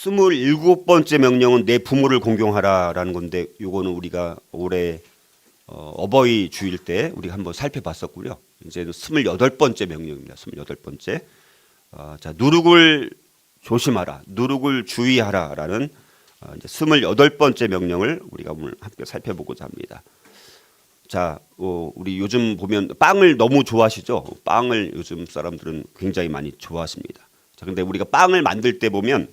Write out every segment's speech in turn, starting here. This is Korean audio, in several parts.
27번째 명령은 내 부모를 공경하라라는 건데, 요거는 우리가 올해 어버이 주일 때 우리가 한번 살펴봤었고요. 이제는 28번째 명령입니다. 28번째. 자, 누룩을 조심하라, 누룩을 주의하라라는 이제 28번째 명령을 우리가 오늘 함께 살펴보고자 합니다. 자, 우리 요즘 보면 빵을 너무 좋아하시죠? 빵을 요즘 사람들은 굉장히 많이 좋아하십니다. 자, 근데 우리가 빵을 만들 때 보면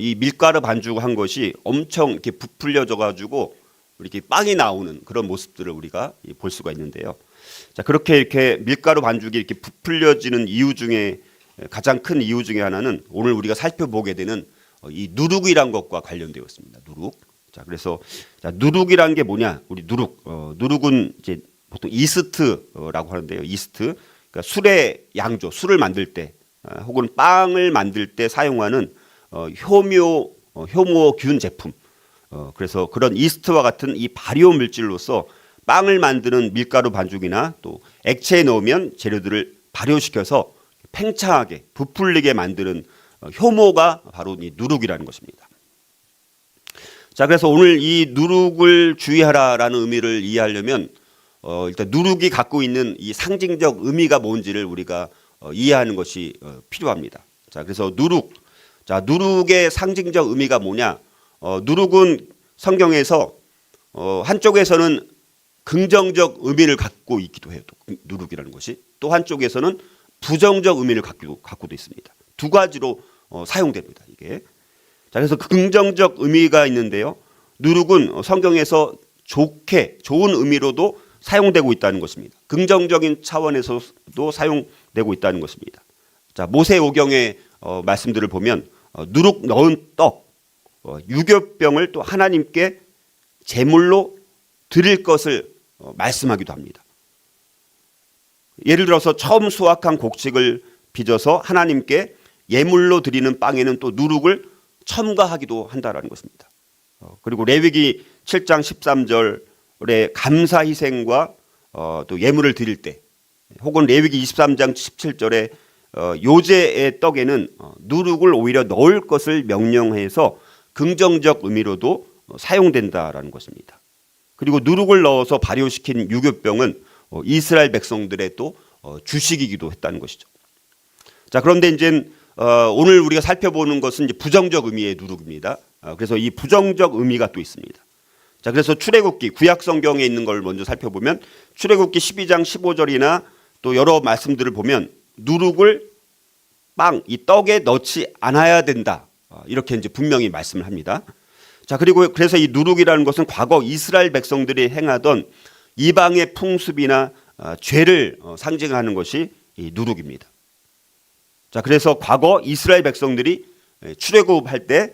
이 밀가루 반죽한 것이 엄청 이렇게 부풀려져 가지고 이렇게 빵이 나오는 그런 모습들을 우리가 볼 수가 있는데요. 자, 그렇게 이렇게 밀가루 반죽이 이렇게 부풀려지는 이유 중에 가장 큰 이유 중에 하나는 오늘 우리가 살펴보게 되는 이 누룩이란 것과 관련되어 있습니다. 누룩. 자, 그래서 자, 누룩이란 게 뭐냐? 우리 누룩. 누룩은 이제 보통 이스트라고 하는데요. 이스트. 그러니까 술의 양조, 술을 만들 때 혹은 빵을 만들 때 사용하는 효모균 제품. 그래서 그런 이스트와 같은 이 발효 물질로서 빵을 만드는 밀가루 반죽이나 또 액체에 넣으면 재료들을 발효시켜서 팽창하게 부풀리게 만드는 효모가 바로 이 누룩이라는 것입니다. 자, 그래서 오늘 이 누룩을 주의하라라는 의미를 이해하려면 일단 누룩이 갖고 있는 이 상징적 의미가 뭔지를 우리가 이해하는 것이 필요합니다. 자, 그래서 누룩. 자, 누룩의 상징적 의미가 뭐냐? 누룩은 성경에서 한쪽에서는 긍정적 의미를 갖고 있기도 해요. 또 누룩이라는 것이 또 한쪽에서는 부정적 의미를 갖고도 있습니다. 두 가지로 사용됩니다. 이게. 자, 그래서 긍정적 의미가 있는데요. 누룩은 성경에서 좋은 의미로도 사용되고 있다는 것입니다. 긍정적인 차원에서도 사용되고 있다는 것입니다. 자, 모세오경의 말씀들을 보면 누룩 넣은 떡, 유교병을 또 하나님께 제물로 드릴 것을 말씀하기도 합니다. 예를 들어서 처음 수확한 곡식을 빚어서 하나님께 예물로 드리는 빵에는 또 누룩을 첨가하기도 한다라는 것입니다. 그리고 레위기 7장 13절에 감사 희생과 또 예물을 드릴 때, 혹은 레위기 23장 17절에 요제의 떡에는 누룩을 오히려 넣을 것을 명령해서 긍정적 의미로도 사용된다라는 것입니다. 그리고 누룩을 넣어서 발효시킨 유교병은 이스라엘 백성들의 또 주식이기도 했다는 것이죠. 자, 그런데 이제 오늘 우리가 살펴보는 것은 이제 부정적 의미의 누룩입니다. 그래서 이 부정적 의미가 또 있습니다. 자, 그래서 출애굽기 구약 성경에 있는 걸 먼저 살펴보면 출애굽기 12장 15절이나 또 여러 말씀들을 보면 누룩을 이 떡에 넣지 않아야 된다. 이렇게 이제 분명히 말씀을 합니다. 자, 그리고 그래서 이 누룩이라는 것은 과거 이스라엘 백성들이 행하던 이방의 풍습이나 죄를 상징하는 것이 이 누룩입니다. 자, 그래서 과거 이스라엘 백성들이 출애굽할 때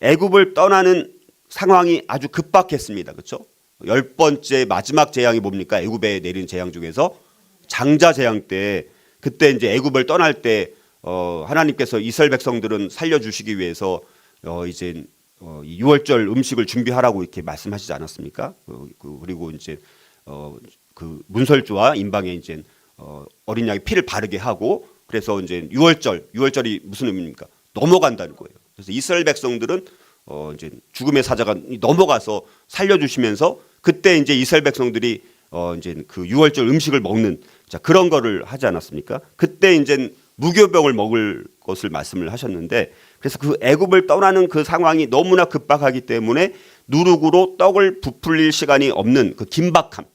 애굽을 떠나는 상황이 아주 급박했습니다. 그렇죠? 10번째 마지막 재앙이 뭡니까? 애굽에 내린 재앙 중에서 장자 재앙 때, 그때 이제 애굽을 떠날 때 하나님께서 이스라엘 백성들은 살려주시기 위해서 이제 6월절 음식을 준비하라고 이렇게 말씀하시지 않았습니까? 그리고 이제 그 문설주와 임방에 이제 어린 양의 피를 바르게 하고, 그래서 이제 6월절이 무슨 의미입니까? 넘어간다는 거예요. 그래서 이스라엘 백성들은 이제 죽음의 사자가 넘어가서 살려주시면서 그때 이제 이스라엘 백성들이 이제 그 6월절 음식을 먹는, 자, 그런 거를 하지 않았습니까? 그때 이제 무교병을 먹을 것을 말씀을 하셨는데, 그래서 그 애굽을 떠나는 그 상황이 너무나 급박하기 때문에 누룩으로 떡을 부풀릴 시간이 없는 그 긴박함.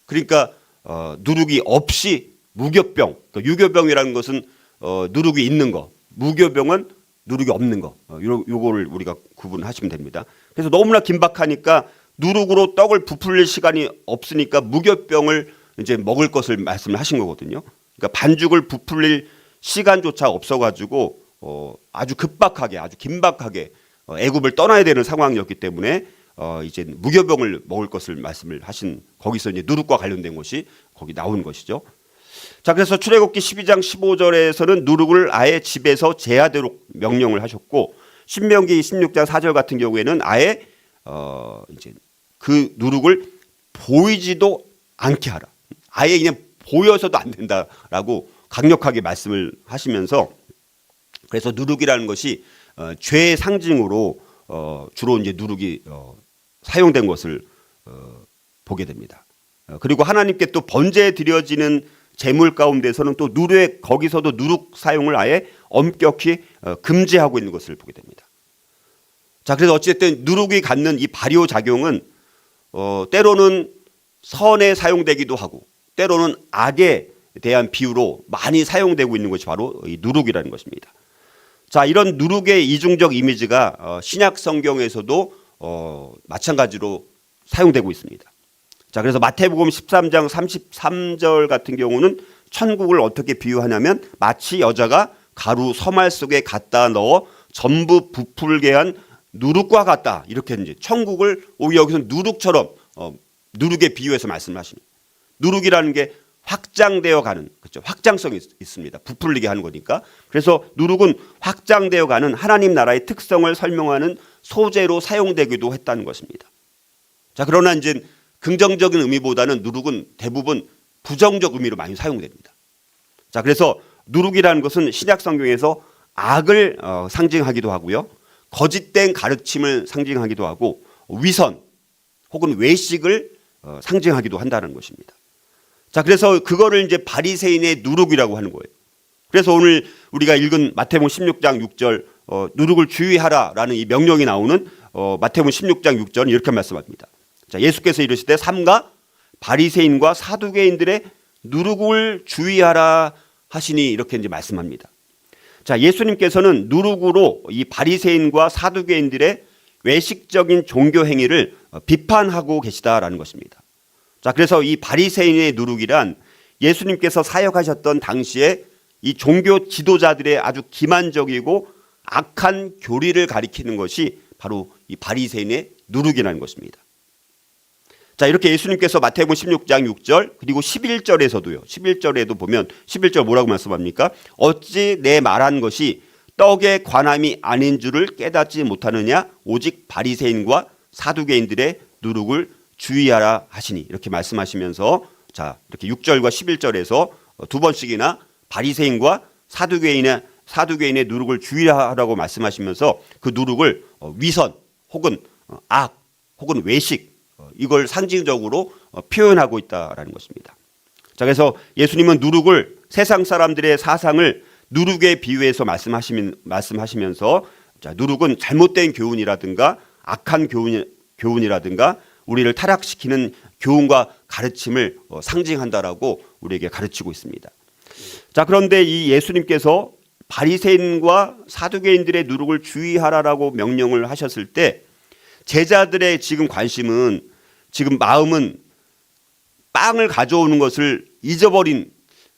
그러니까 누룩이 없이 무교병, 그러니까 유교병이라는 것은 누룩이 있는 거, 무교병은 누룩이 없는 거, 요거를 우리가 구분하시면 됩니다. 그래서 너무나 긴박하니까 누룩으로 떡을 부풀릴 시간이 없으니까 무교병을 이제 먹을 것을 말씀을 하신 거거든요. 그러니까 반죽을 부풀릴 시간조차 없어가지고 아주 급박하게, 아주 긴박하게 애굽을 떠나야 되는 상황이었기 때문에 이제 무교병을 먹을 것을 말씀을 하신, 거기서 이제 누룩과 관련된 것이 거기 나온 것이죠. 자, 그래서 출애굽기 12장 15절에서는 누룩을 아예 집에서 제하도록 명령을 하셨고, 신명기 16장 4절 같은 경우에는 아예 이제 그 누룩을 보이지도 않게 하라. 아예 그냥 보여서도 안 된다라고 강력하게 말씀을 하시면서, 그래서 누룩이라는 것이 죄의 상징으로 주로 이제 누룩이 사용된 것을 보게 됩니다. 그리고 하나님께 또 번제에 드려지는 제물 가운데서는 또 누룩, 거기서도 누룩 사용을 아예 엄격히 금지하고 있는 것을 보게 됩니다. 자, 그래서 어쨌든 누룩이 갖는 이 발효 작용은 때로는 선에 사용되기도 하고 때로는 악에 대한 비유로 많이 사용되고 있는 것이 바로 이 누룩이라는 것입니다. 자, 이런 누룩의 이중적 이미지가 신약 성경에서도 마찬가지로 사용되고 있습니다. 자, 그래서 마태복음 13장 33절 같은 경우는 천국을 어떻게 비유하냐면 마치 여자가 가루 서말 속에 갖다 넣어 전부 부풀게 한 누룩과 같다. 이렇게 이제 천국을 오히려 여기서 누룩처럼 누룩에 비유해서 말씀하시는. 누룩이라는 게 확장되어 가는, 그렇죠? 확장성이 있습니다. 부풀리게 하는 거니까. 그래서 누룩은 확장되어 가는 하나님 나라의 특성을 설명하는 소재로 사용되기도 했다는 것입니다. 자, 그러나 이제 긍정적인 의미보다는 누룩은 대부분 부정적 의미로 많이 사용됩니다. 자, 그래서 누룩이라는 것은 신약 성경에서 악을 상징하기도 하고요. 거짓된 가르침을 상징하기도 하고 위선 혹은 외식을 상징하기도 한다는 것입니다. 자, 그래서 그거를 이제 바리새인의 누룩이라고 하는 거예요. 그래서 오늘 우리가 읽은 마태복음 16장 6절 누룩을 주의하라라는 이 명령이 나오는 마태복음 16장 6절은 이렇게 말씀합니다. 자, 예수께서 이르시되 삼가 바리새인과 사두개인들의 누룩을 주의하라 하시니 이렇게 이제 말씀합니다. 자, 예수님께서는 누룩으로 이 바리새인과 사두개인들의 외식적인 종교 행위를 비판하고 계시다라는 것입니다. 자, 그래서 이 바리새인의 누룩이란 예수님께서 사역하셨던 당시에 이 종교 지도자들의 아주 기만적이고 악한 교리를 가리키는 것이 바로 이 바리새인의 누룩이라는 것입니다. 자, 이렇게 예수님께서 마태복음 16장 6절 그리고 11절에서도요. 11절에도 보면 11절 뭐라고 말씀합니까? 어찌 내 말한 것이 떡에 관함이 아닌 줄을 깨닫지 못하느냐? 오직 바리새인과 사두개인들의 누룩을 주의하라 하시니 이렇게 말씀하시면서 자, 이렇게 6절과 11절에서 두 번씩이나 바리새인과 사두개인의 누룩을 주의하라고 말씀하시면서 그 누룩을 위선 혹은 악 혹은 외식 이걸 상징적으로 표현하고 있다라는 것입니다. 자, 그래서 예수님은 누룩을 세상 사람들의 사상을 누룩에 비유해서 말씀하시면서 자, 누룩은 잘못된 교훈이라든가 악한 교훈이라든가 우리를 타락시키는 교훈과 가르침을 상징한다라고 우리에게 가르치고 있습니다. 자, 그런데 이 예수님께서 바리새인과 사두개인들의 누룩을 주의하라라고 명령을 하셨을 때 제자들의 지금 관심은 지금 마음은 빵을 가져오는 것을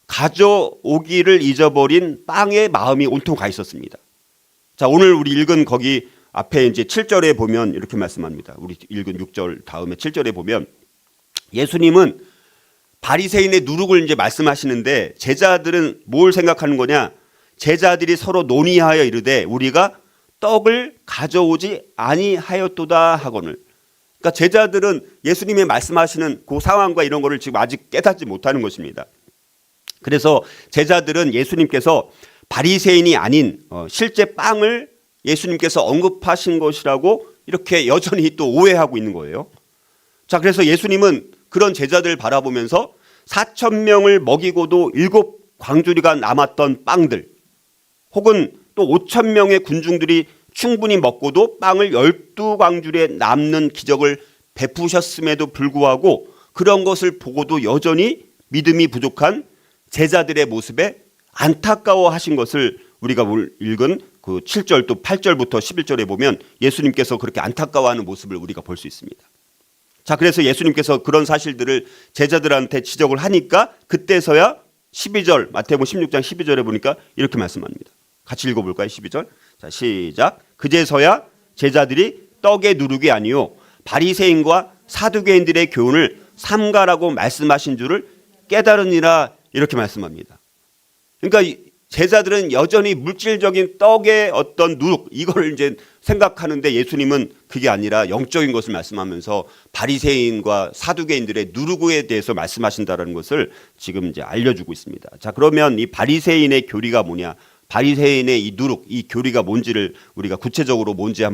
가져오기를 잊어버린 빵에 마음이 온통 가 있었습니다. 자, 오늘 우리 읽은 거기 앞에 이제 7절에 보면 이렇게 말씀합니다. 우리 읽은 6절 다음에 7절에 보면 예수님은 바리새인의 누룩을 이제 말씀하시는데 제자들은 뭘 생각하는 거냐? 제자들이 서로 논의하여 이르되 우리가 떡을 가져오지 아니하였도다 하거늘. 그러니까 제자들은 예수님이 말씀하시는 그 상황과 이런 거를 지금 아직 깨닫지 못하는 것입니다. 그래서 제자들은 예수님께서 바리새인이 아닌 실제 빵을 예수님께서 언급하신 것이라고 이렇게 여전히 또 오해하고 있는 거예요. 자, 그래서 예수님은 그런 제자들을 바라보면서 4,000명을 먹이고도 7광주리가 남았던 빵들 혹은 또 5,000명의 군중들이 충분히 먹고도 빵을 12광주리에 남는 기적을 베푸셨음에도 불구하고 그런 것을 보고도 여전히 믿음이 부족한 제자들의 모습에 안타까워하신 것을 우리가 읽은 그 7절 또 8절부터 11절에 보면 예수님께서 그렇게 안타까워하는 모습을 우리가 볼 수 있습니다. 자, 그래서 예수님께서 그런 사실들을 제자들한테 지적을 하니까 그때서야 12절 마태복음 16장 12절에 보니까 이렇게 말씀합니다. 같이 읽어볼까요? 12절. 자, 시작. 그제서야 제자들이 떡의 누룩이 아니요 바리새인과 사두개인들의 교훈을 삼가라고 말씀하신 줄을 깨달으니라 이렇게 말씀합니다. 그러니까 제자들은 여전히 물질적인 떡의 어떤 누룩 이걸 이제 생각하는데 예수님은 그게 아니라 영적인 것을 말씀하면서 바리새인과 사두개인들의 누룩에 대해서 말씀하신다는 것을 지금 이제 알려주고 있습니다. 자, 그러면 이 바리새인의 교리가 뭐냐? 바리새인의 이 누룩, 이 교리가 뭔지를 우리가 구체적으로 뭔지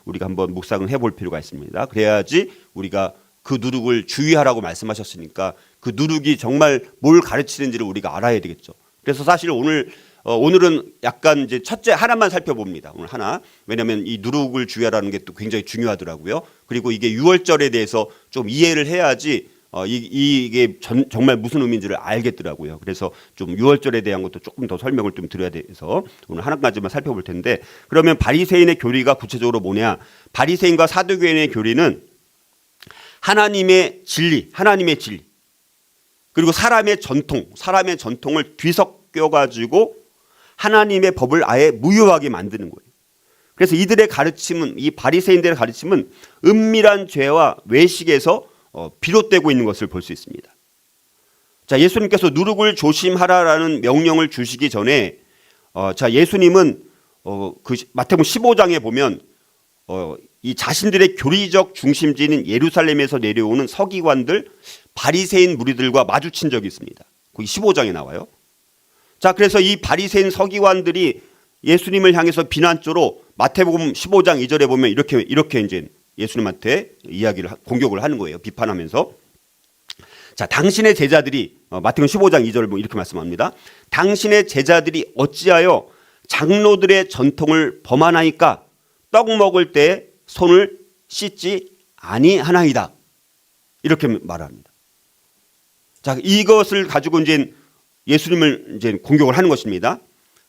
우리가 한번 묵상을 해볼 필요가 있습니다. 그래야지 우리가 그 누룩을 주의하라고 말씀하셨으니까 그 누룩이 정말 뭘 가르치는지를 우리가 알아야 되겠죠. 그래서 사실 오늘은 약간 이제 첫째 하나만 살펴봅니다. 오늘 하나. 왜냐하면 이 누룩을 주의하라는 게 또 굉장히 중요하더라고요. 그리고 이게 유월절에 대해서 좀 이해를 해야지 이게 정말 무슨 의미인지를 알겠더라고요. 그래서 좀 유월절에 대한 것도 조금 더 설명을 좀 드려야 돼서 오늘 하나까지만 살펴볼 텐데, 그러면 바리새인의 교리가 구체적으로 뭐냐? 바리새인과 사두개인의 교리는 하나님의 진리, 그리고 사람의 전통을 뒤섞여 가지고 하나님의 법을 아예 무효하게 만드는 거예요. 그래서 이들의 가르침은, 이 바리새인들의 가르침은 은밀한 죄와 외식에서 비롯되고 있는 것을 볼 수 있습니다. 자, 예수님께서 누룩을 조심하라라는 명령을 주시기 전에 예수님은 그 마태복음 15장에 보면 이 자신들의 교리적 중심지인 예루살렘에서 내려오는 서기관들, 바리새인 무리들과 마주친 적이 있습니다. 거기 15장에 나와요. 자, 그래서 이 바리새인 서기관들이 예수님을 향해서 비난조로 마태복음 15장 2절에 보면 이렇게 이제 예수님한테 공격을 하는 거예요. 비판하면서. 자, 당신의 제자들이 마태복음 15장 2절을 보면 이렇게 말씀합니다. 당신의 제자들이 어찌하여 장로들의 전통을 범하나이까? 떡 먹을 때 손을 씻지 아니하나이다. 이렇게 말합니다. 자, 이것을 가지고 이제 예수님을 이제 공격을 하는 것입니다.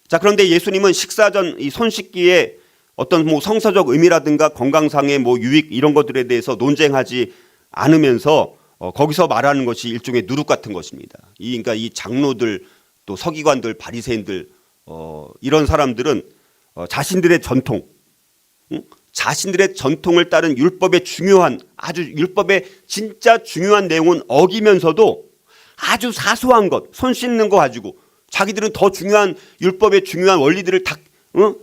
자, 그런데 예수님은 식사 전 이 손 씻기에 어떤 성서적 의미라든가 건강상의 유익 이런 것들에 대해서 논쟁하지 않으면서 거기서 말하는 것이 일종의 누룩 같은 것입니다. 그러니까 이 장로들, 또 서기관들, 바리새인들 이런 사람들은 자신들의 전통을 따른 율법의 진짜 중요한 내용은 어기면서도 아주 사소한 것, 손 씻는 거 가지고 자기들은 더 중요한 율법의 중요한 원리들을 다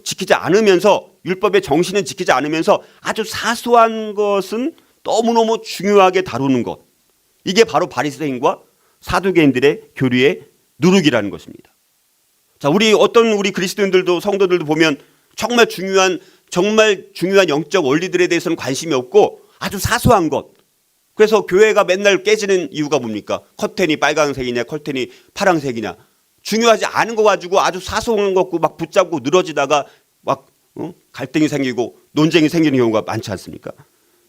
지키지 않으면서, 율법의 정신은 지키지 않으면서 아주 사소한 것은 너무너무 중요하게 다루는 것. 이게 바로 바리새인과 사두개인들의 교리의 누룩이라는 것입니다. 자, 우리 그리스도인들도 성도들도 보면 정말 중요한 영적 원리들에 대해서는 관심이 없고 아주 사소한 것. 그래서 교회가 맨날 깨지는 이유가 뭡니까? 커튼이 빨간색이냐, 커튼이 파란색이냐. 중요하지 않은 거 가지고 아주 사소한 거 갖고 막 붙잡고 늘어지다가 막 갈등이 생기고 논쟁이 생기는 경우가 많지 않습니까?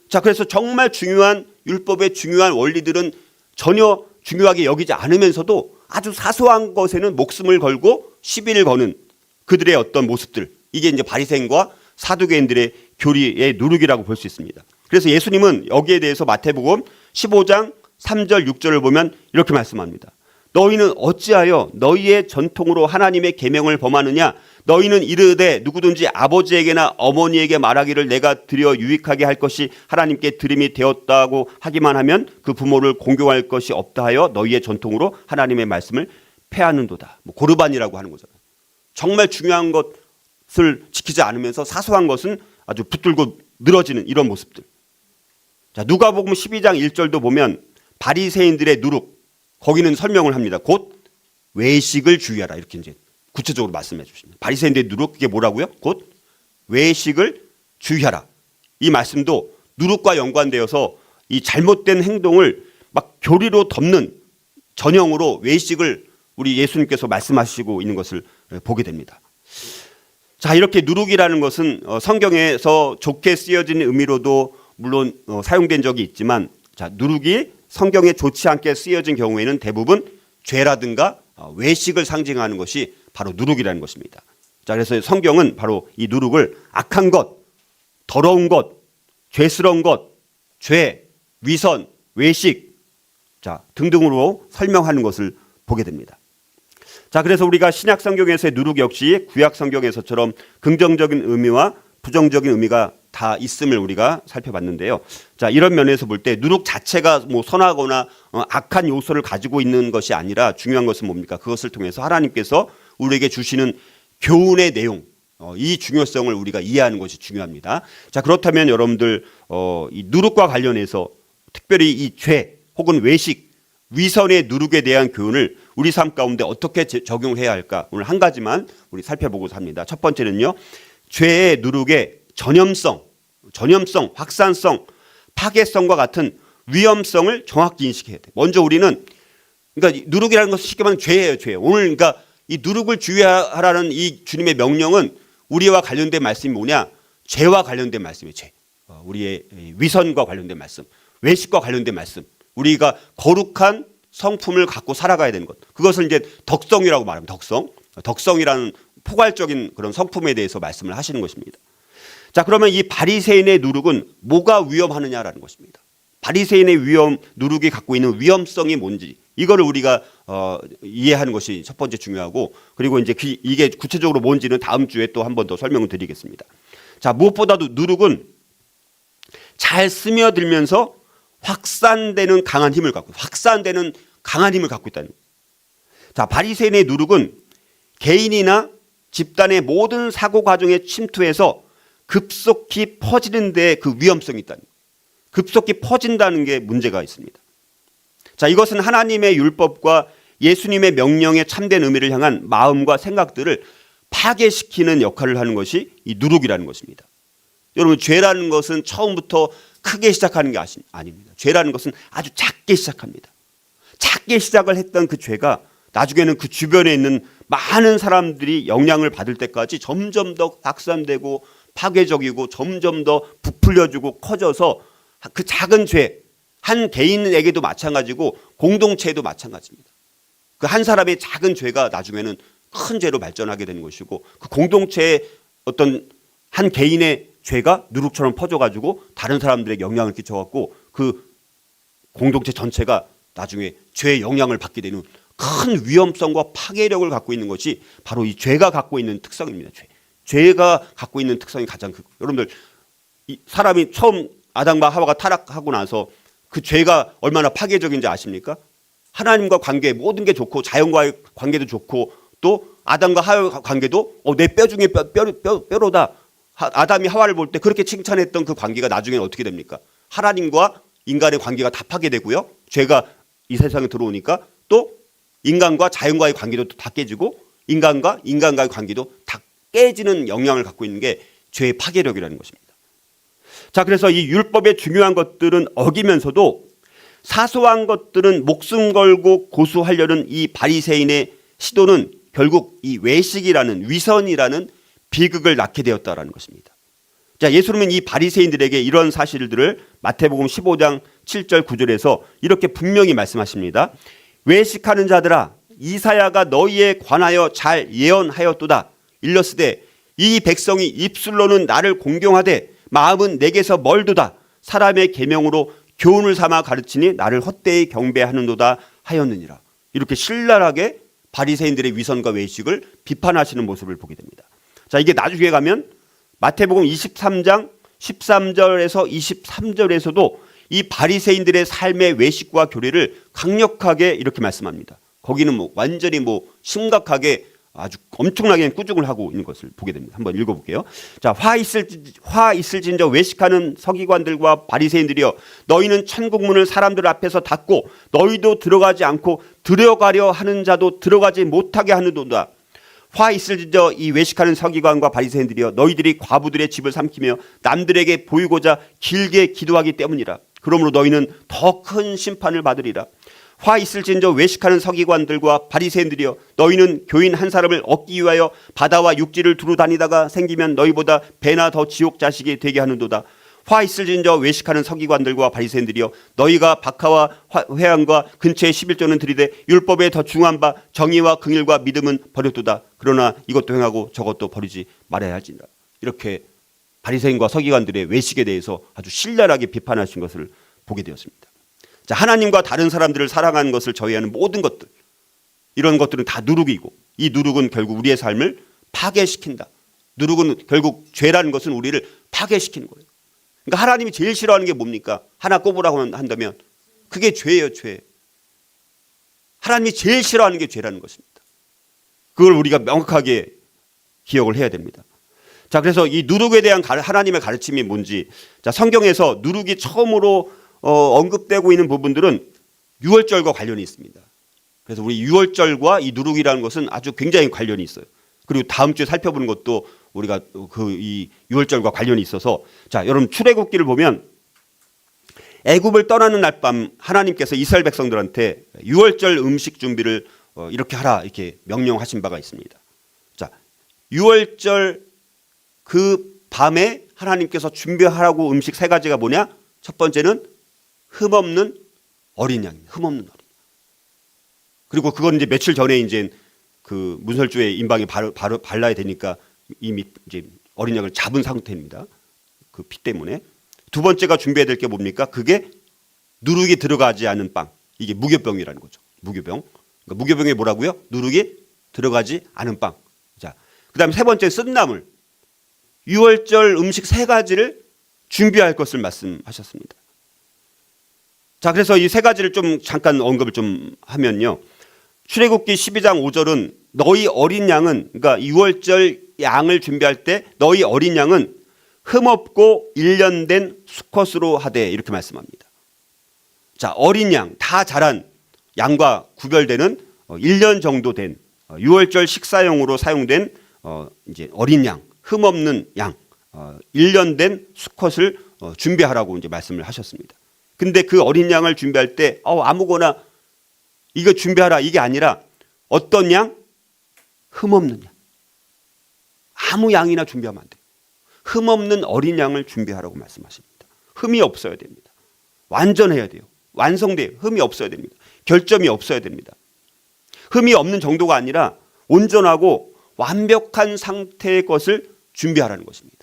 자, 그래서 정말 중요한 율법의 중요한 원리들은 전혀 중요하게 여기지 않으면서도 아주 사소한 것에는 목숨을 걸고 시비를 거는 그들의 어떤 모습들. 이게 이제 바리새인과 사두개인들의 교리의 누룩이라고 볼 수 있습니다. 그래서 예수님은 여기에 대해서 마태복음 15장 3절 6절을 보면 이렇게 말씀합니다. 너희는 어찌하여 너희의 전통으로 하나님의 계명을 범하느냐? 너희는 이르되 누구든지 아버지에게나 어머니에게 말하기를 내가 드려 유익하게 할 것이 하나님께 드림이 되었다고 하기만 하면 그 부모를 공경할 것이 없다 하여 너희의 전통으로 하나님의 말씀을 폐하는도다. 고르반이라고 하는 거잖아요. 정말 중요한 것을 지키지 않으면서 사소한 것은 아주 붙들고 늘어지는 이런 모습들. 자, 누가복음 12장 1절도 보면 바리새인들의 누룩, 거기는 설명을 합니다. 곧 외식을 주의하라. 이렇게 이제 구체적으로 말씀해 주십니다. 바리새인들의 누룩, 그게 뭐라고요? 곧 외식을 주의하라. 이 말씀도 누룩과 연관되어서 이 잘못된 행동을 막 교리로 덮는 전형으로 외식을 우리 예수님께서 말씀하시고 있는 것을 보게 됩니다. 자, 이렇게 누룩이라는 것은 성경에서 좋게 쓰여진 의미로도 물론 사용된 적이 있지만, 자, 누룩이 성경에 좋지 않게 쓰여진 경우에는 대부분 죄라든가 외식을 상징하는 것이 바로 누룩이라는 것입니다. 자, 그래서 성경은 바로 이 누룩을 악한 것, 더러운 것, 죄스러운 것, 죄, 위선, 외식, 자, 등등으로 설명하는 것을 보게 됩니다. 자, 그래서 우리가 신약 성경에서의 누룩 역시 구약 성경에서처럼 긍정적인 의미와 부정적인 의미가 다 있음을 우리가 살펴봤는데요. 자, 이런 면에서 볼 때 누룩 자체가 선하거나 악한 요소를 가지고 있는 것이 아니라 중요한 것은 뭡니까? 그것을 통해서 하나님께서 우리에게 주시는 교훈의 내용, 이 중요성을 우리가 이해하는 것이 중요합니다. 자, 그렇다면 여러분들 이 누룩과 관련해서 특별히 이 죄 혹은 외식 위선의 누룩에 대한 교훈을 우리 삶 가운데 어떻게 적용을 해야 할까? 오늘 한 가지만 우리 살펴보고자 합니다. 첫 번째는요. 죄의 누룩의 전염성, 확산성, 파괴성과 같은 위험성을 정확히 인식해야 돼. 먼저 우리는 그러니까 누룩이라는 것은 쉽게 말하면 죄예요, 죄. 오늘 그러니까 이 누룩을 주의하라는 이 주님의 명령은 우리와 관련된 말씀이 뭐냐? 죄와 관련된 말씀이에요, 죄. 우리의 위선과 관련된 말씀, 외식과 관련된 말씀. 우리가 거룩한 성품을 갖고 살아가야 되는 것. 그것을 이제 덕성이라고 말합니다. 덕성이라는 포괄적인 그런 성품에 대해서 말씀을 하시는 것입니다. 자, 그러면 이 바리새인의 누룩은 뭐가 위험하느냐라는 것입니다. 바리새인의 누룩이 갖고 있는 위험성이 뭔지 이거를 우리가 이해하는 것이 첫 번째 중요하고, 그리고 이제 이게 구체적으로 뭔지는 다음 주에 또 한 번 더 설명을 드리겠습니다. 자, 무엇보다도 누룩은 잘 스며들면서 확산되는 강한 힘을 갖고 있다는 거예요. 자, 바리새인의 누룩은 개인이나 집단의 모든 사고 과정에 침투해서 급속히 퍼지는 데 그 위험성이 있다는 거예요. 급속히 퍼진다는 게 문제가 있습니다. 자, 이것은 하나님의 율법과 예수님의 명령에 참된 의미를 향한 마음과 생각들을 파괴시키는 역할을 하는 것이 이 누룩이라는 것입니다. 여러분, 죄라는 것은 처음부터 크게 시작하는 게 아닙니다. 죄라는 것은 아주 작게 시작합니다. 작게 시작을 했던 그 죄가 나중에는 그 주변에 있는 많은 사람들이 영향을 받을 때까지 점점 더 확산되고 파괴적이고 점점 더 부풀려지고 커져서 그 작은 죄, 한 개인에게도 마찬가지고 공동체에도 마찬가지입니다. 그 한 사람의 작은 죄가 나중에는 큰 죄로 발전하게 되는 것이고, 그 공동체의 어떤 한 개인의 죄가 누룩처럼 퍼져가지고 다른 사람들에게 영향을 끼쳐갖고 그 공동체 전체가 나중에 죄의 영향을 받게 되는 큰 위험성과 파괴력을 갖고 있는 것이 바로 이 죄가 갖고 있는 특성입니다. 죄가 갖고 있는 특성이 가장 여러분들, 사람이 처음 아담과 하와가 타락하고 나서 그 죄가 얼마나 파괴적인지 아십니까? 하나님과 관계 모든 게 좋고 자연과의 관계도 좋고 또 아담과 하와의 관계도 내 뼈 중에 뼈로다. 아담이 하와를 볼 때 그렇게 칭찬했던 그 관계가 나중에는 어떻게 됩니까? 하나님과 인간의 관계가 다 파괴되고요. 죄가 이 세상에 들어오니까 또 인간과 자연과의 관계도 다 깨지고 인간과 인간과의 관계도 다 깨지는 영향을 갖고 있는 게 죄의 파괴력이라는 것입니다. 자, 그래서 이 율법의 중요한 것들은 어기면서도 사소한 것들은 목숨 걸고 고수하려는 이 바리새인의 시도는 결국 이 외식이라는 위선이라는 비극을 낳게 되었다라는 것입니다. 자, 예수님은 이 바리새인들에게 이런 사실들을 마태복음 15장 7절 9절에서 이렇게 분명히 말씀하십니다. 외식하는 자들아, 이사야가 너희에 관하여 잘 예언하였도다. 일러스되 이 백성이 입술로는 나를 공경하되 마음은 내게서 멀도다. 사람의 계명으로 교훈을 삼아 가르치니 나를 헛되이 경배하는도다 하였느니라. 이렇게 신랄하게 바리새인들의 위선과 외식을 비판하시는 모습을 보게 됩니다. 자, 이게 나중에 가면 마태복음 23장 13절에서 23절에서도 이 바리새인들의 삶의 외식과 교리를 강력하게 이렇게 말씀합니다. 거기는 완전히 심각하게 아주 엄청나게 꾸중을 하고 있는 것을 보게 됩니다. 한번 읽어볼게요. 자, 화 있을진저 외식하는 서기관들과 바리새인들이여, 너희는 천국문을 사람들 앞에서 닫고 너희도 들어가지 않고 들어가려 하는 자도 들어가지 못하게 하는도다. 화 있을진저 이 외식하는 서기관과 바리새인들이여, 너희들이 과부들의 집을 삼키며 남들에게 보이고자 길게 기도하기 때문이라. 그러므로 너희는 더 큰 심판을 받으리라. 화 있을진저 외식하는 서기관들과 바리새인들이여, 너희는 교인 한 사람을 얻기 위하여 바다와 육지를 두루 다니다가 생기면 너희보다 배나 더 지옥 자식이 되게 하는도다. 화 있을진저 외식하는 서기관들과 바리새인들이여, 너희가 박하와 회양과 근처에 11조는 들이되 율법에 더 중한 바 정의와 긍휼과 믿음은 버렸도다. 그러나 이것도 행하고 저것도 버리지 말아야 할지니라. 이렇게 바리새인과 서기관들의 외식에 대해서 아주 신랄하게 비판하신 것을 보게 되었습니다. 자, 하나님과 다른 사람들을 사랑하는 것을 저해하는 모든 것들, 이런 것들은 다 누룩이고, 이 누룩은 결국 우리의 삶을 파괴시킨다. 누룩은 결국 죄라는 것은 우리를 파괴시키는 거예요. 그러니까 하나님이 제일 싫어하는 게 뭡니까? 하나 꼽으라고 한다면 그게 죄예요, 죄. 하나님이 제일 싫어하는 게 죄라는 것입니다. 그걸 우리가 명확하게 기억을 해야 됩니다. 자, 그래서 이 누룩에 대한 하나님의 가르침이 뭔지, 자, 성경에서 누룩이 처음으로 언급되고 있는 부분들은 유월절과 관련이 있습니다. 그래서 우리 유월절과 이 누룩이라는 것은 아주 굉장히 관련이 있어요. 그리고 다음 주에 살펴보는 것도 우리가 이 유월절과 관련이 있어서, 자, 여러분 출애굽기를 보면 애굽을 떠나는 날 밤 하나님께서 이스라엘 백성들한테 유월절 음식 준비를 이렇게 하라 이렇게 명령하신 바가 있습니다. 자, 유월절 그 밤에 하나님께서 준비하라고 음식 세 가지가 뭐냐? 첫 번째는 흠없는 어린 양입니다. 흠없는 어린 양. 그리고 그건 이제 며칠 전에 이제 그 문설주에 임방에 바로 발라야 되니까 이미 이제 어린 양을 잡은 상태입니다. 그 피 때문에. 두 번째가 준비해야 될 게 뭡니까? 그게 누룩이 들어가지 않은 빵. 이게 무교병이라는 거죠. 무교병. 그러니까 무교병이 뭐라고요? 누룩이 들어가지 않은 빵. 자, 그다음에 세 번째 쓴나물. 유월절 음식 세 가지를 준비할 것을 말씀하셨습니다. 자, 그래서 이 세 가지를 좀 잠깐 언급을 좀 하면요. 출애굽기 12장 5절은 너희 어린 양은, 그러니까 유월절 양을 준비할 때 너희 어린 양은 흠없고 1년 된 수컷으로 하되 이렇게 말씀합니다. 자, 어린 양, 다 자란 양과 구별되는 1년 정도 된 유월절 식사용으로 사용된 이제 어린 양, 흠없는 양, 1년 된 수컷을 준비하라고 이제 말씀을 하셨습니다. 근데 그 어린 양을 준비할 때 아무거나 이거 준비하라 이게 아니라 어떤 양? 흠없는 양. 아무 양이나 준비하면 안 돼요. 흠없는 어린 양을 준비하라고 말씀하십니다. 흠이 없어야 됩니다. 완전해야 돼요. 완성돼요. 흠이 없어야 됩니다. 결점이 없어야 됩니다. 흠이 없는 정도가 아니라 온전하고 완벽한 상태의 것을 준비하라는 것입니다.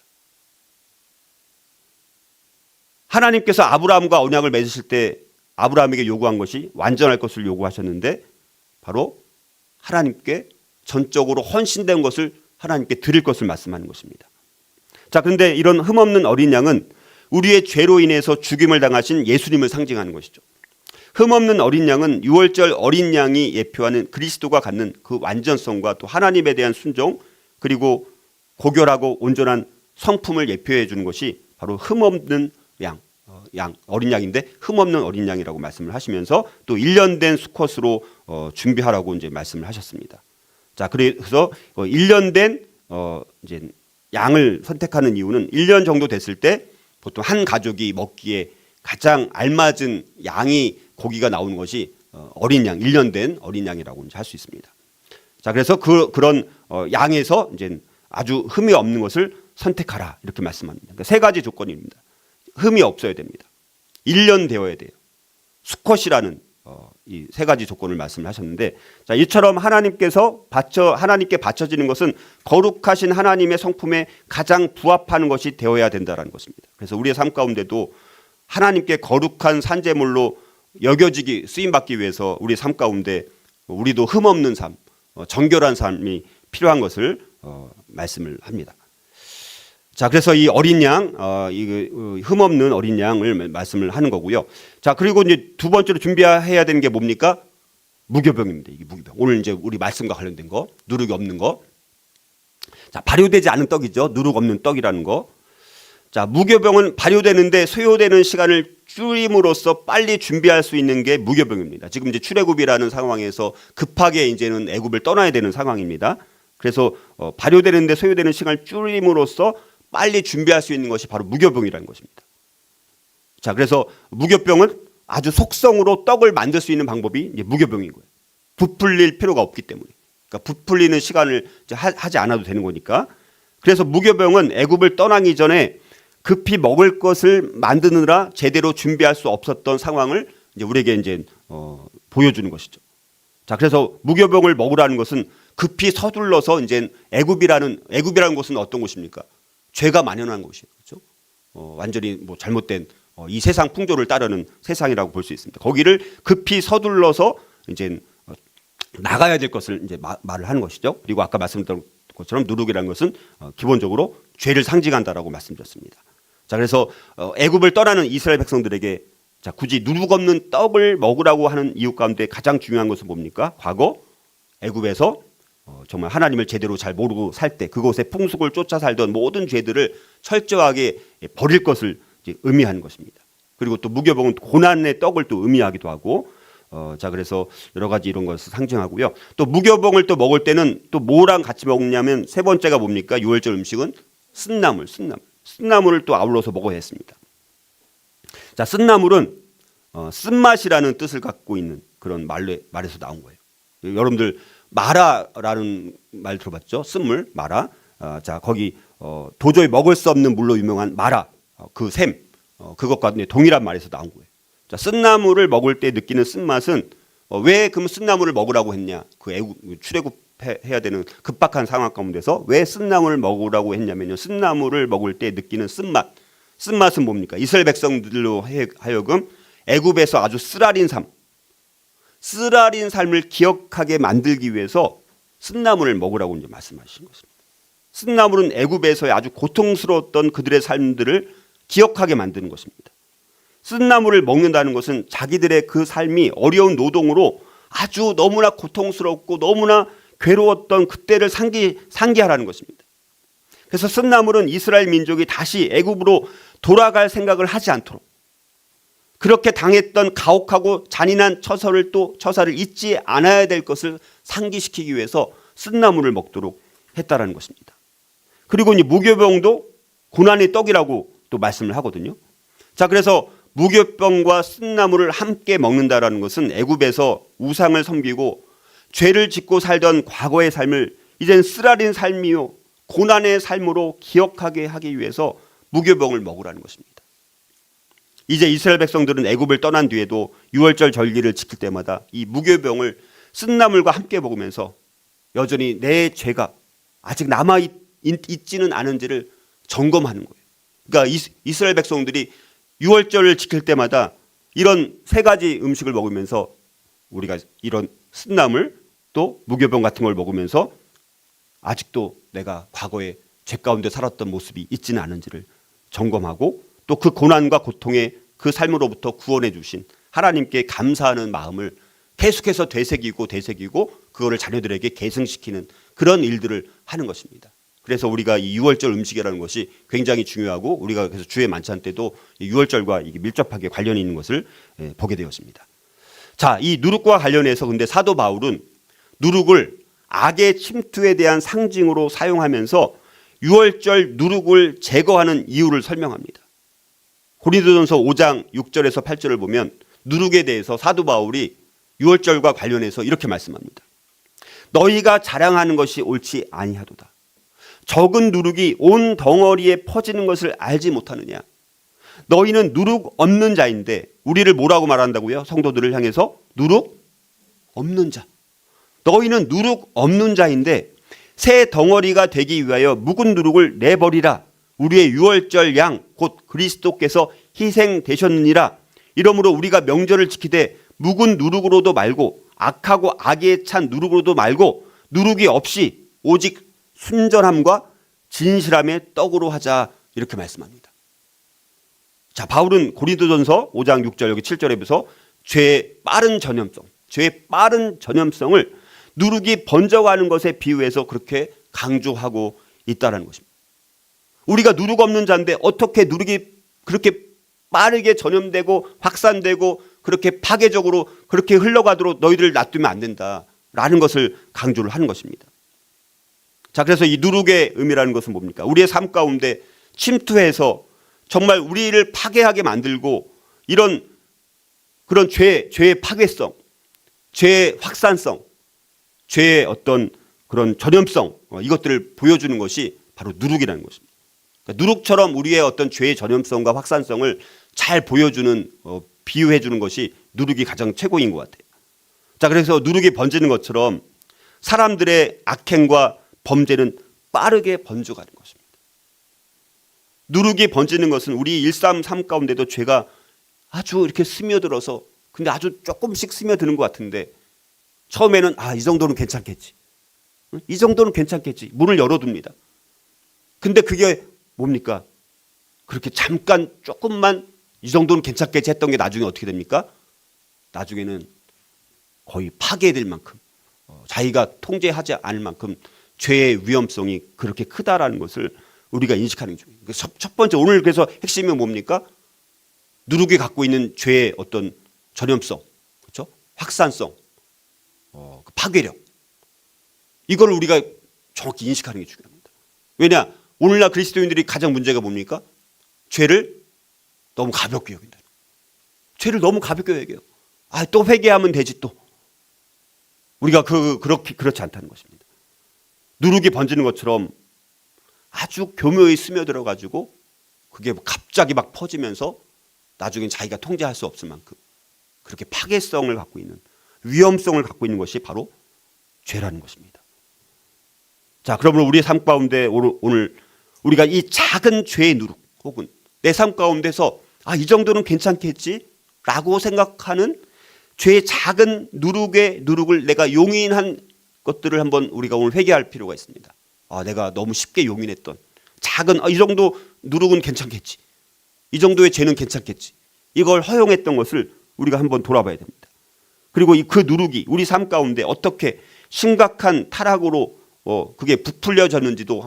하나님께서 아브라함과 언약을 맺으실 때 아브라함에게 요구한 것이 완전할 것을 요구하셨는데 바로 하나님께 전적으로 헌신된 것을 하나님께 드릴 것을 말씀하는 것입니다. 자, 그런데 이런 흠없는 어린 양은 우리의 죄로 인해서 죽임을 당하신 예수님을 상징하는 것이죠. 흠없는 어린 양은 유월절 어린 양이 예표하는 그리스도가 갖는 그 완전성과 또 하나님에 대한 순종 그리고 고결하고 온전한 성품을 예표해 주는 것이 바로 흠없는 어린 양인데 흠없는 어린 양이라고 말씀을 하시면서 또 1년 된 수컷으로 준비하라고 이제 말씀을 하셨습니다. 자, 그래서 1년 된 이제 양을 선택하는 이유는 1년 정도 됐을 때 보통 한 가족이 먹기에 가장 알맞은 양이 고기가 나오는 것이 어린 양, 1년 된 어린 양이라고 이제 할 수 있습니다. 자, 그래서 그런 양에서 이제 아주 흠이 없는 것을 선택하라 이렇게 말씀합니다. 그러니까 세 가지 조건입니다. 흠이 없어야 됩니다. 1년 되어야 돼요. 수컷이라는 이 세 가지 조건을 말씀을 하셨는데, 자, 이처럼 하나님께 바쳐지는 것은 거룩하신 하나님의 성품에 가장 부합하는 것이 되어야 된다는 것입니다. 그래서 우리의 삶 가운데도 하나님께 거룩한 산제물로 여겨지기 쓰임받기 위해서 우리의 삶 가운데 우리도 흠없는 삶, 정결한 삶이 필요한 것을 말씀을 합니다. 자, 그래서 이 어린 양, 흠없는 어린 양을 말씀을 하는 거고요. 자, 그리고 이제 두 번째로 준비해야 되는 게 뭡니까? 무교병입니다. 이게 무교병. 오늘 이제 우리 말씀과 관련된 거, 누룩이 없는 거. 자, 발효되지 않은 떡이죠. 누룩 없는 떡이라는 거. 자, 무교병은 발효되는데 소요되는 시간을 줄임으로써 빨리 준비할 수 있는 게 무교병입니다. 지금 이제 출애굽이라는 상황에서 급하게 이제는 애굽을 떠나야 되는 상황입니다. 그래서 발효되는데 소요되는 시간을 줄임으로써 빨리 준비할 수 있는 것이 바로 무교병이라는 것입니다. 자, 그래서 무교병은 아주 속성으로 떡을 만들 수 있는 방법이 이제 무교병인 거예요. 부풀릴 필요가 없기 때문에. 그러니까 부풀리는 시간을 이제 하지 않아도 되는 거니까. 그래서 무교병은 애굽을 떠나기 전에 급히 먹을 것을 만드느라 제대로 준비할 수 없었던 상황을 이제 우리에게 이제 보여주는 것이죠. 자, 그래서 무교병을 먹으라는 것은 급히 서둘러서 이제 애굽이라는 곳은 어떤 곳입니까? 죄가 만연한 곳이에요. 그렇죠? 완전히 뭐 잘못된 이 세상 풍조를 따르는 세상이라고 볼 수 있습니다. 거기를 급히 서둘러서 이제 나가야 될 것을 이제 말을 하는 것이죠. 그리고 아까 말씀드린 것처럼 누룩이라는 것은 기본적으로 죄를 상징한다라고 말씀드렸습니다. 자, 그래서 애굽을 떠나는 이스라엘 백성들에게 자, 굳이 누룩 없는 떡을 먹으라고 하는 이유 가운데 가장 중요한 것은 뭡니까? 과거 애굽에서 정말 하나님을 제대로 잘 모르고 살 때 그곳의 풍속을 쫓아 살던 모든 죄들을 철저하게 버릴 것을 이제 의미하는 것입니다. 그리고 또 무교병은 고난의 떡을 또 의미하기도 하고 자, 그래서 여러 가지 이런 것을 상징하고요. 또 무교병을 또 먹을 때는 또 뭐랑 같이 먹냐면 세 번째가 뭡니까? 유월절 음식은 쓴나물을 또 아울러서 먹어야 했습니다. 자, 쓴나물은 쓴맛이라는 뜻을 갖고 있는 그런 말에서 나온 거예요. 여러분들 마라라는 말 들어봤죠? 쓴물, 마라. 자, 거기 도저히 먹을 수 없는 물로 유명한 마라, 그 샘, 그것과 동일한 말에서 나온 거예요. 자, 쓴나물을 먹을 때 느끼는 쓴맛은 왜 그럼 쓴나물을 먹으라고 했냐? 출애굽해야 되는 급박한 상황 가운데서 왜 쓴나물을 먹으라고 했냐면요. 쓴나물을 먹을 때 느끼는 쓴맛은 뭡니까? 이스라엘 백성들로 하여금 애굽에서 아주 쓰라린 삶을 기억하게 만들기 위해서 쓴나물을 먹으라고 이제 말씀하신 것입니다. 쓴나물은 애굽에서의 아주 고통스러웠던 그들의 삶들을 기억하게 만드는 것입니다. 쓴나물을 먹는다는 것은 자기들의 그 삶이 어려운 노동으로 아주 너무나 고통스럽고 너무나 괴로웠던 그때를 상기하라는 것입니다. 그래서 쓴나물은 이스라엘 민족이 다시 애굽으로 돌아갈 생각을 하지 않도록 그렇게 당했던 가혹하고 잔인한 처사를 잊지 않아야 될 것을 상기시키기 위해서 쓴나물을 먹도록 했다라는 것입니다. 그리고 이 무교병도 고난의 떡이라고 또 말씀을 하거든요. 자, 그래서 무교병과 쓴나물을 함께 먹는다라는 것은 애굽에서 우상을 섬기고 죄를 짓고 살던 과거의 삶을 이젠 쓰라린 삶이요 고난의 삶으로 기억하게 하기 위해서 무교병을 먹으라는 것입니다. 이제 이스라엘 백성들은 애굽을 떠난 뒤에도 유월절 절기를 지킬 때마다 이 무교병을 쓴나물과 함께 먹으면서 여전히 내 죄가 아직 남아 있지는 않은지를 점검하는 거예요. 그러니까 이스라엘 백성들이 유월절을 지킬 때마다 이런 세 가지 음식을 먹으면서 우리가 이런 쓴나물 또 무교병 같은 걸 먹으면서 아직도 내가 과거에 죄 가운데 살았던 모습이 있지는 않은지를 점검하고 또 그 고난과 고통의 그 삶으로부터 구원해 주신 하나님께 감사하는 마음을 계속해서 되새기고 그거를 자녀들에게 계승시키는 그런 일들을 하는 것입니다. 그래서 우리가 이 유월절 음식이라는 것이 굉장히 중요하고 우리가 그래서 주의 만찬 때도 유월절과 이게 밀접하게 관련이 있는 것을 보게 되었습니다. 자, 이 누룩과 관련해서 근데 사도 바울은 누룩을 악의 침투에 대한 상징으로 사용하면서 유월절 누룩을 제거하는 이유를 설명합니다. 고린도전서 5장 6절에서 8절을 보면 누룩에 대해서 사도 바울이 유월절과 관련해서 이렇게 말씀합니다. 너희가 자랑하는 것이 옳지 아니하도다. 적은 누룩이 온 덩어리에 퍼지는 것을 알지 못하느냐. 너희는 누룩 없는 자인데 우리를 뭐라고 말한다고요? 성도들을 향해서 누룩 없는 자. 너희는 누룩 없는 자인데 새 덩어리가 되기 위하여 묵은 누룩을 내버리라. 우리의 유월절 양 곧 그리스도께서 희생되셨느니라. 이러므로 우리가 명절을 지키되 묵은 누룩으로도 말고 악하고 악에 찬 누룩으로도 말고 누룩이 없이 오직 순전함과 진실함의 떡으로 하자 이렇게 말씀합니다. 자, 바울은 고린도전서 5장 6절 여기 7절에 비해서 죄의 빠른 전염성을 누룩이 번져가는 것에 비유해서 그렇게 강조하고 있다는 것입니다. 우리가 누룩 없는 자인데 어떻게 누룩이 그렇게 빠르게 전염되고 확산되고 그렇게 파괴적으로 그렇게 흘러가도록 너희들을 놔두면 안 된다라는 것을 강조를 하는 것입니다. 자, 그래서 이 누룩의 의미라는 것은 뭡니까? 우리의 삶 가운데 침투해서 정말 우리를 파괴하게 만들고 이런 그런 죄의 파괴성, 죄의 확산성, 죄의 어떤 그런 전염성 이것들을 보여주는 것이 바로 누룩이라는 것입니다. 그러니까 누룩처럼 우리의 어떤 죄의 전염성과 확산성을 잘 보여주는 비유해 주는 것이 누룩이 가장 최고인 것 같아요. 자, 그래서 누룩이 번지는 것처럼 사람들의 악행과 범죄는 빠르게 번져가는 것입니다. 누룩이 번지는 것은 우리 삶 가운데도 죄가 아주 이렇게 스며들어서 근데 아주 조금씩 스며드는 것 같은데 처음에는 이 정도는 괜찮겠지. 이 정도는 괜찮겠지. 문을 열어둡니다. 근데 그게 뭡니까? 그렇게 잠깐 조금만 이 정도는 괜찮겠지 했던 게 나중에 어떻게 됩니까? 나중에는 거의 파괴될 만큼 자기가 통제하지 않을 만큼 죄의 위험성이 그렇게 크다라는 것을 우리가 인식하는 중이에요. 첫 번째 오늘 그래서 핵심이 뭡니까? 누룩이 갖고 있는 죄의 어떤 전염성, 그렇죠? 확산성, 그 파괴력, 이걸 우리가 정확히 인식하는 게 중요합니다. 왜냐? 오늘날 그리스도인들이 가장 문제가 뭡니까? 죄를 너무 가볍게 여긴다. 죄를 너무 가볍게 여겨요. 또 회개하면 되지 또. 우리가 그렇지 않다는 것입니다. 누룩이 번지는 것처럼 아주 교묘히 스며들어 가지고 그게 갑자기 막 퍼지면서 나중엔 자기가 통제할 수 없을 만큼 그렇게 파괴성을 갖고 있는, 위험성을 갖고 있는 것이 바로 죄라는 것입니다. 자, 그러므로 우리의 삶 가운데 오늘 우리가 이 작은 죄의 누룩, 혹은 내 삶 가운데서 이 정도는 괜찮겠지 라고 생각하는 죄의 작은 누룩을 내가 용인한 것들을 한번 우리가 오늘 회개할 필요가 있습니다. 내가 너무 쉽게 용인했던 작은, 이 정도 누룩은 괜찮겠지, 이 정도의 죄는 괜찮겠지, 이걸 허용했던 것을 우리가 한번 돌아봐야 됩니다. 그리고 그 누룩이 우리 삶 가운데 어떻게 심각한 타락으로 그게 부풀려졌는지도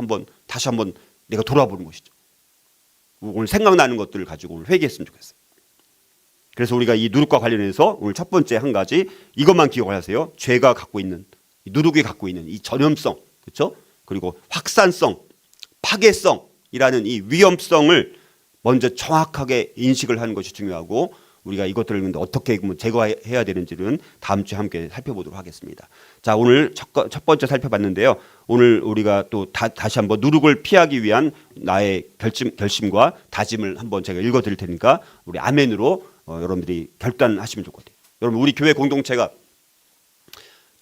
다시 한번 내가 돌아보는 것이죠. 오늘 생각나는 것들을 가지고 오늘 회개했으면 좋겠어요. 그래서 우리가 이 누룩과 관련해서 오늘 첫 번째 한 가지, 이것만 기억을 하세요. 죄가 갖고 있는, 누룩이 갖고 있는 이 전염성, 그렇죠? 그리고 확산성, 파괴성이라는 이 위험성을 먼저 정확하게 인식을 하는 것이 중요하고, 우리가 이것들을 어떻게 제거해야 되는지는 다음 주에 함께 살펴보도록 하겠습니다. 자, 오늘 첫 번째 살펴봤는데요. 오늘 우리가 또 다시 한번 누룩을 피하기 위한 나의 결심과 다짐을 한번 제가 읽어드릴 테니까 우리 아멘으로 여러분들이 결단하시면 좋을 것 같아요. 여러분, 우리 교회 공동체가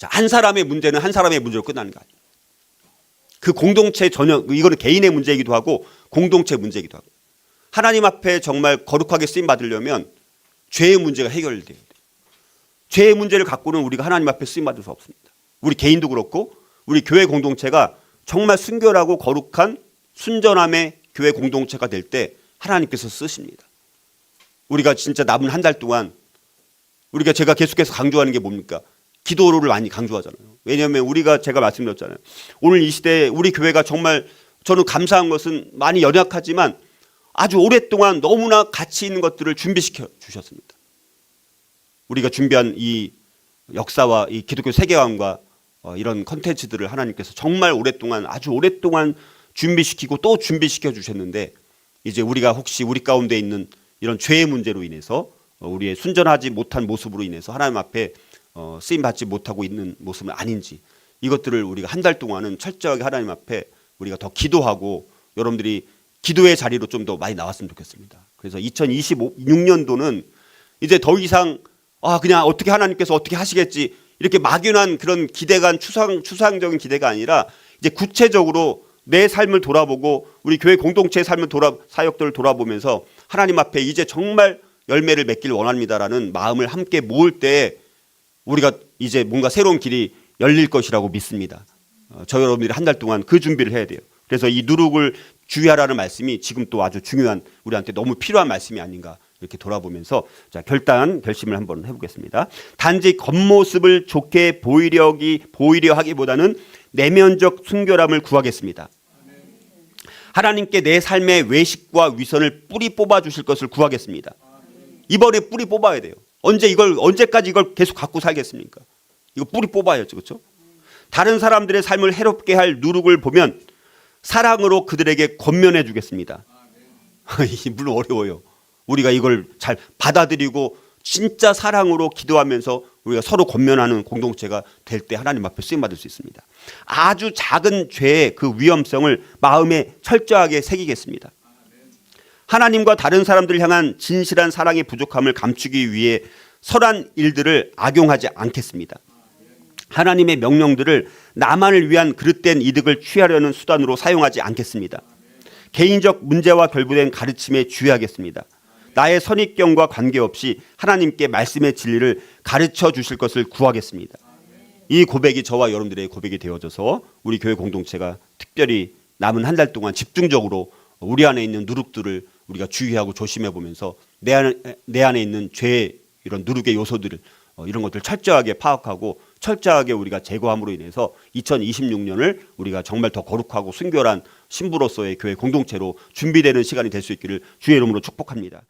한 사람의 문제는 한 사람의 문제로 끝나는 거 아니에요. 그 공동체 전혀, 이거는 개인의 문제이기도 하고 공동체 문제이기도 하고, 하나님 앞에 정말 거룩하게 쓰임 받으려면 죄의 문제가 해결돼야 돼요. 죄의 문제를 갖고는 우리가 하나님 앞에 쓰임 받을 수 없습니다. 우리 개인도 그렇고 우리 교회 공동체가 정말 순결하고 거룩한 순전함의 교회 공동체가 될 때 하나님께서 쓰십니다. 우리가 진짜 남은 한 달 동안 제가 계속해서 강조하는 게 뭡니까? 기도를 많이 강조하잖아요. 왜냐하면 제가 말씀드렸잖아요. 오늘 이 시대에 우리 교회가 정말 저는 감사한 것은 많이 연약하지만 아주 오랫동안 너무나 가치 있는 것들을 준비시켜 주셨습니다. 우리가 준비한 이 역사와 이 기독교 세계관과 이런 컨텐츠들을 하나님께서 정말 아주 오랫동안 준비시키고 또 준비시켜 주셨는데, 이제 우리가 혹시 우리 가운데 있는 이런 죄의 문제로 인해서 우리의 순전하지 못한 모습으로 인해서 하나님 앞에 쓰임받지 못하고 있는 모습은 아닌지, 이것들을 우리가 한 달 동안은 철저하게 하나님 앞에 우리가 더 기도하고 여러분들이 기도의 자리로 좀 더 많이 나왔으면 좋겠습니다. 그래서 2026년도는 이제 더 이상 그냥 어떻게 하나님께서 어떻게 하시겠지 이렇게 막연한 그런 기대감, 추상적인 기대가 아니라 이제 구체적으로 내 삶을 돌아보고 우리 교회 공동체의 사역들을 돌아보면서 하나님 앞에 이제 정말 열매를 맺길 원합니다라는 마음을 함께 모을 때 우리가 이제 뭔가 새로운 길이 열릴 것이라고 믿습니다. 저 여러분들이 한 달 동안 그 준비를 해야 돼요. 그래서 이 누룩을 주의하라는 말씀이 지금 또 아주 중요한, 우리한테 너무 필요한 말씀이 아닌가 이렇게 돌아보면서 결심을 한번 해보겠습니다. 단지 겉모습을 좋게 보이려 하기보다는 내면적 순결함을 구하겠습니다. 하나님께 내 삶의 외식과 위선을 뿌리 뽑아 주실 것을 구하겠습니다. 이번에 뿌리 뽑아야 돼요. 언제까지 이걸 계속 갖고 살겠습니까? 이거 뿌리 뽑아야죠, 그렇죠? 다른 사람들의 삶을 해롭게 할 누룩을 보면 사랑으로 그들에게 권면해 주겠습니다. 물론 어려워요. 우리가 이걸 잘 받아들이고 진짜 사랑으로 기도하면서 우리가 서로 권면하는 공동체가 될 때 하나님 앞에 쓰임받을 수 있습니다. 아주 작은 죄의 그 위험성을 마음에 철저하게 새기겠습니다. 하나님과 다른 사람들을 향한 진실한 사랑의 부족함을 감추기 위해 선한 일들을 악용하지 않겠습니다. 하나님의 명령들을 나만을 위한 그릇된 이득을 취하려는 수단으로 사용하지 않겠습니다. 개인적 문제와 결부된 가르침에 주의하겠습니다. 나의 선입견과 관계없이 하나님께 말씀의 진리를 가르쳐 주실 것을 구하겠습니다. 이 고백이 저와 여러분들의 고백이 되어져서 우리 교회 공동체가 특별히 남은 한 달 동안 집중적으로 우리 안에 있는 누룩들을 우리가 주의하고 조심해 보면서 내 안에 있는 죄의 이런 누룩의 요소들을 이런 것들을 철저하게 파악하고 철저하게 우리가 제거함으로 인해서 2026년을 우리가 정말 더 거룩하고 순결한 신부로서의 교회 공동체로 준비되는 시간이 될 수 있기를 주의 이름으로 축복합니다.